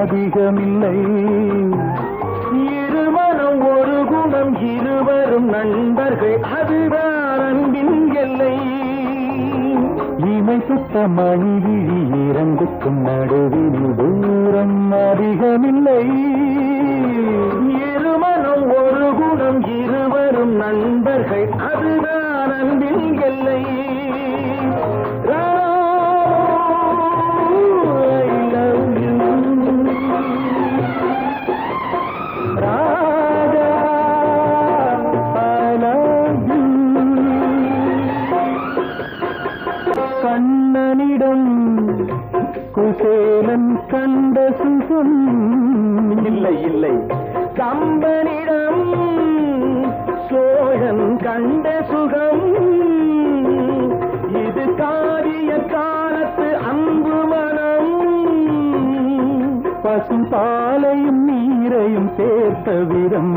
அதிகமில்லை. இருமனம் ஒரு குணம் இருவரும் நண்பர்கள் அதுதான் அன்பின் எல்லை. இமை சுத்த மணிவிழி இரண்டுக்கும் நடுவில் தூரம் அதிகமில்லை. இருமனம் ஒரு குணம் இருவரும் நண்பர்கள் அதுதான் அன்பின் எல்லை. கண்ணனிடம் குசேலன் கண்ட சுகம் இல்லை இல்லை. கம்பனிடம் சோழன் கண்ட சுகம். இது காரிய காலத்து அன்பு மனம். பசும் பாலையும் நீரையும் சேர்த்த விதம்.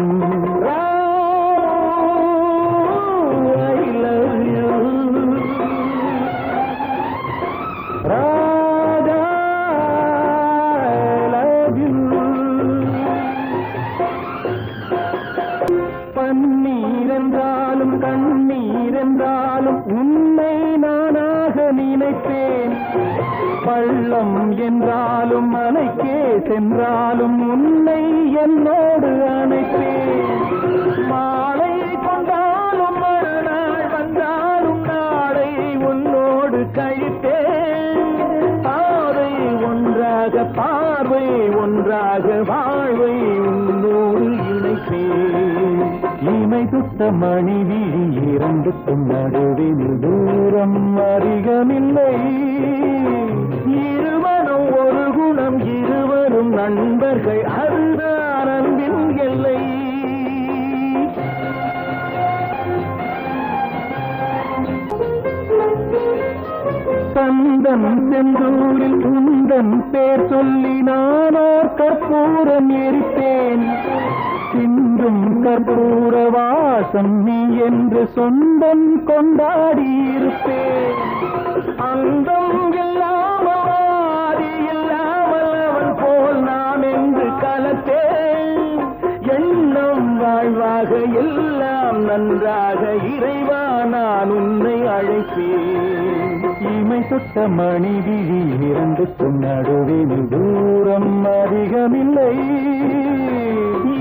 பன்னீரென்றாலும் கண்ணீரென்றாலும் உன்னை நானாக நினைப்பேன். பள்ளம் என்றாலும் மலைக்கே சென்றாலும் உன்னை என்னோடு அணைப்பேன். மாலை கொண்டாலும் மறுநாள் வந்தாலும் நாளை உன்னோடு கழிப்பேன். பாதை ஒன்றாக பார்வை ஒன்றாக வாழ்வை உன்னோடு இணைப்பேன். இமை சுத்த மணிவிழி இரண்டுக்கும் நடுவில் தூரம் அதிகமில்லை. இருமனம் ஒரு குணம் இருவரும் நண்பர்கள் அதுதான் அன்பின் எல்லை. தந்தன் செந்தூரில் உந்தன் பேர் சொல்லி நானோர் கற்பூரம் எரித்தேன். சிந்தும் கற்பூர வாசம் நீ என்று சொந்தம் கொண்டாடி இருப்பேன். அந்தம் இல்லாமல் ஆதி இல்லாமல் அவன் போல் நாம் என்று கலத்தேன். எண்ணம் வாழ்வாக எல்லாம் நன்றாக இறைவா நான் உன்னை அழைப்பேன். இமை சுத்த மணிவிழி இரண்டுக்கும் நடுவில் தூரம் அதிகமில்லை.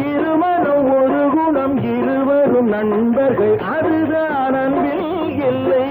இருமனம் ஒரு குணம் இருவரும் நண்பர்கள் அதுதான் அன்பில் எல்லை.